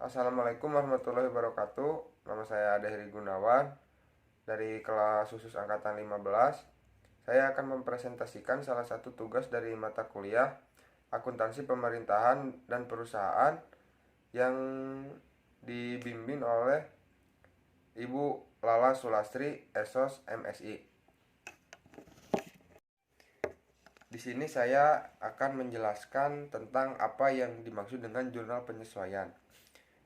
Assalamualaikum warahmatullahi wabarakatuh. Nama saya Heri Gunawan dari kelas khusus angkatan 15. Saya akan mempresentasikan salah satu tugas dari mata kuliah Akuntansi Pemerintahan dan Perusahaan yang dibimbing oleh Ibu Lala Sulastri, Esos MSI. Di sini saya akan menjelaskan tentang apa yang dimaksud dengan jurnal penyesuaian.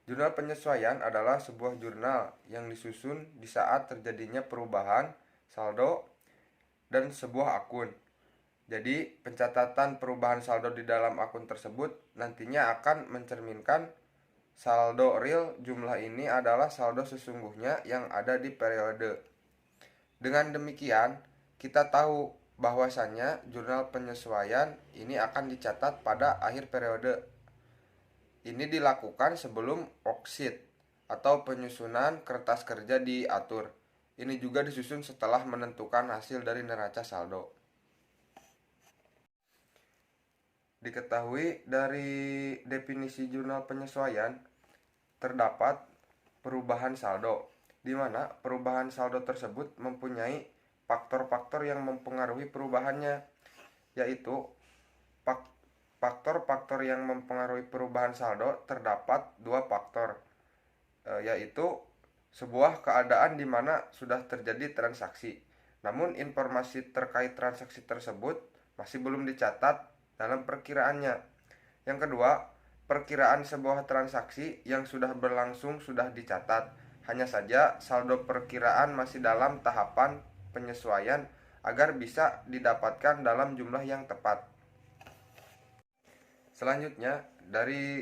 Jurnal penyesuaian adalah sebuah jurnal yang disusun di saat terjadinya perubahan saldo dan sebuah akun. Jadi, pencatatan perubahan saldo di dalam akun tersebut nantinya akan mencerminkan saldo real. Jumlah ini adalah saldo sesungguhnya yang ada di periode. Dengan demikian, kita tahu bahwasannya jurnal penyesuaian ini akan dicatat pada akhir periode. Ini dilakukan sebelum oksid atau penyusunan kertas kerja diatur. Ini juga disusun setelah menentukan hasil dari neraca saldo. Diketahui dari definisi jurnal penyesuaian, terdapat perubahan saldo, di mana perubahan saldo tersebut mempunyai faktor-faktor yang mempengaruhi perubahannya, yaitu faktor-faktor yang mempengaruhi perubahan saldo terdapat dua faktor, yaitu sebuah keadaan di mana sudah terjadi transaksi, namun informasi terkait transaksi tersebut masih belum dicatat dalam perkiraannya. Yang kedua, perkiraan sebuah transaksi yang sudah berlangsung sudah dicatat, hanya saja saldo perkiraan masih dalam tahapan penyesuaian agar bisa didapatkan dalam jumlah yang tepat. Selanjutnya, dari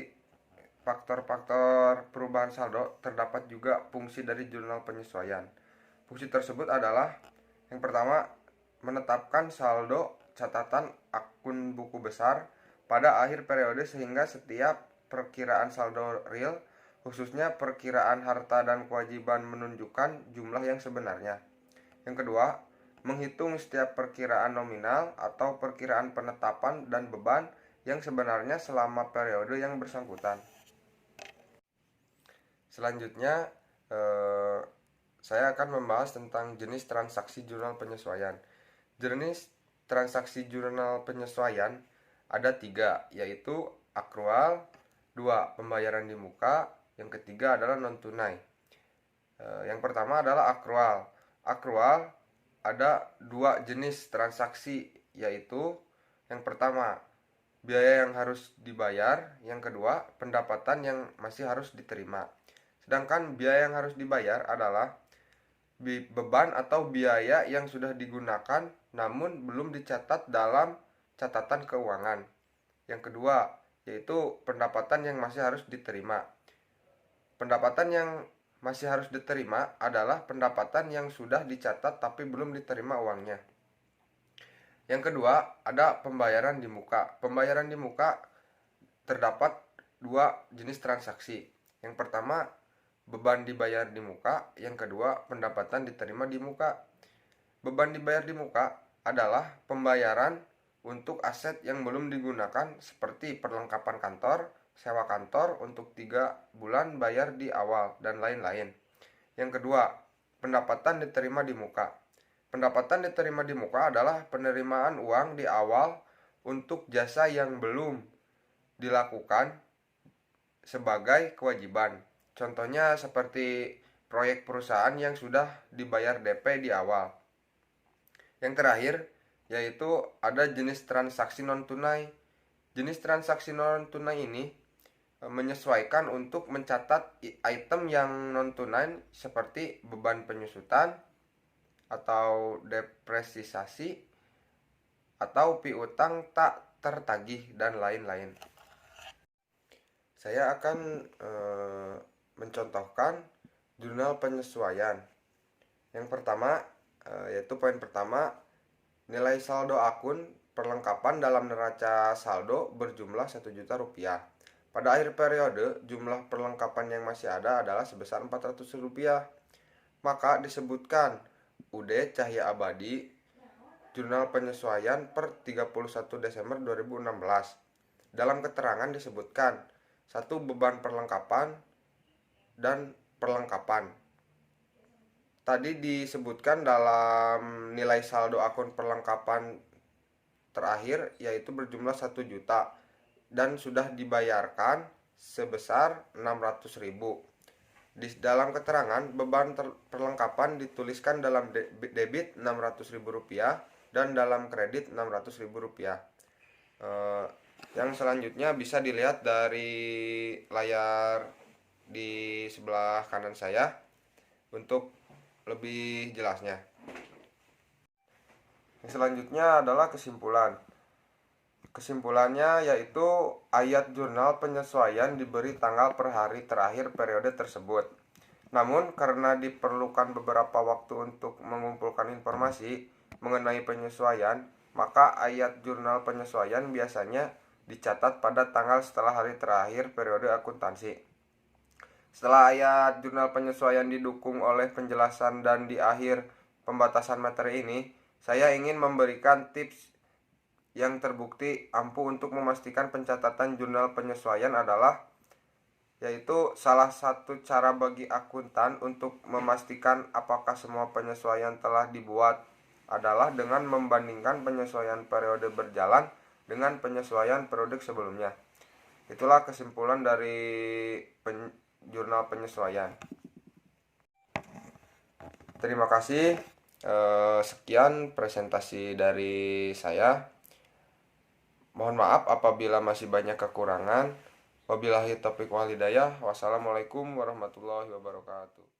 faktor-faktor perubahan saldo terdapat juga fungsi dari jurnal penyesuaian. Fungsi tersebut adalah yang pertama, menetapkan saldo catatan akun buku besar pada akhir periode sehingga setiap perkiraan saldo real, khususnya perkiraan harta dan kewajiban, menunjukkan jumlah yang sebenarnya. Yang kedua, menghitung setiap perkiraan nominal atau perkiraan penetapan dan beban yang sebenarnya selama periode yang bersangkutan. Selanjutnya, saya akan membahas tentang jenis transaksi jurnal penyesuaian. Jenis transaksi jurnal penyesuaian ada 3, yaitu akrual, 2 pembayaran di muka, yang ketiga adalah non tunai. Yang pertama adalah akrual. Akrual ada 2 jenis transaksi, yaitu yang pertama biaya yang harus dibayar, yang kedua pendapatan yang masih harus diterima. Sedangkan biaya yang harus dibayar adalah beban atau biaya yang sudah digunakan namun belum dicatat dalam catatan keuangan. Yang kedua yaitu pendapatan yang masih harus diterima. Pendapatan yang masih harus diterima adalah pendapatan yang sudah dicatat tapi belum diterima uangnya. Yang kedua ada pembayaran di muka. Pembayaran di muka terdapat 2 jenis transaksi. Yang pertama beban dibayar di muka, yang kedua pendapatan diterima di muka. Beban dibayar di muka adalah pembayaran untuk aset yang belum digunakan seperti perlengkapan kantor, sewa kantor untuk 3 bulan bayar di awal, dan lain-lain. Yang kedua, pendapatan diterima di muka. Pendapatan diterima di muka adalah penerimaan uang di awal untuk jasa yang belum dilakukan sebagai kewajiban. Contohnya seperti proyek perusahaan yang sudah dibayar DP di awal. Yang terakhir yaitu ada jenis transaksi non tunai. Jenis transaksi non tunai ini menyesuaikan untuk mencatat item yang non tunai seperti beban penyusutan atau depresiasi atau piutang tak tertagih dan lain-lain. Saya akan mencontohkan jurnal penyesuaian. Yang pertama, yaitu poin pertama, nilai saldo akun perlengkapan dalam neraca saldo berjumlah 1 juta rupiah. Pada akhir periode, jumlah perlengkapan yang masih ada adalah sebesar 400 rupiah. Maka disebutkan UD Cahya Abadi, jurnal penyesuaian per 31 Desember 2016. Dalam keterangan disebutkan 1 beban perlengkapan dan perlengkapan. Tadi disebutkan dalam nilai saldo akun perlengkapan terakhir yaitu berjumlah 1 juta dan sudah dibayarkan sebesar 600.000. Di dalam keterangan beban perlengkapan dituliskan dalam debit Rp600.000 dan dalam kredit Rp600.000. Yang selanjutnya bisa dilihat dari layar di sebelah kanan saya untuk lebih jelasnya. Yang selanjutnya adalah kesimpulan. Kesimpulannya yaitu ayat jurnal penyesuaian diberi tanggal per hari terakhir periode tersebut. Namun karena diperlukan beberapa waktu untuk mengumpulkan informasi mengenai penyesuaian, maka ayat jurnal penyesuaian biasanya dicatat pada tanggal setelah hari terakhir periode akuntansi. Setelah ayat jurnal penyesuaian didukung oleh penjelasan dan di akhir pembatasan materi ini, saya ingin memberikan tips yang terbukti ampuh untuk memastikan pencatatan jurnal penyesuaian adalah yaitu salah satu cara bagi akuntan untuk memastikan apakah semua penyesuaian telah dibuat adalah dengan membandingkan penyesuaian periode berjalan dengan penyesuaian periode sebelumnya. Itulah kesimpulan dari jurnal penyesuaian. Terima kasih. Sekian presentasi dari saya. Mohon maaf apabila masih banyak kekurangan. Wabillahi taufiq wal hidayah. Wassalamualaikum warahmatullahi wabarakatuh.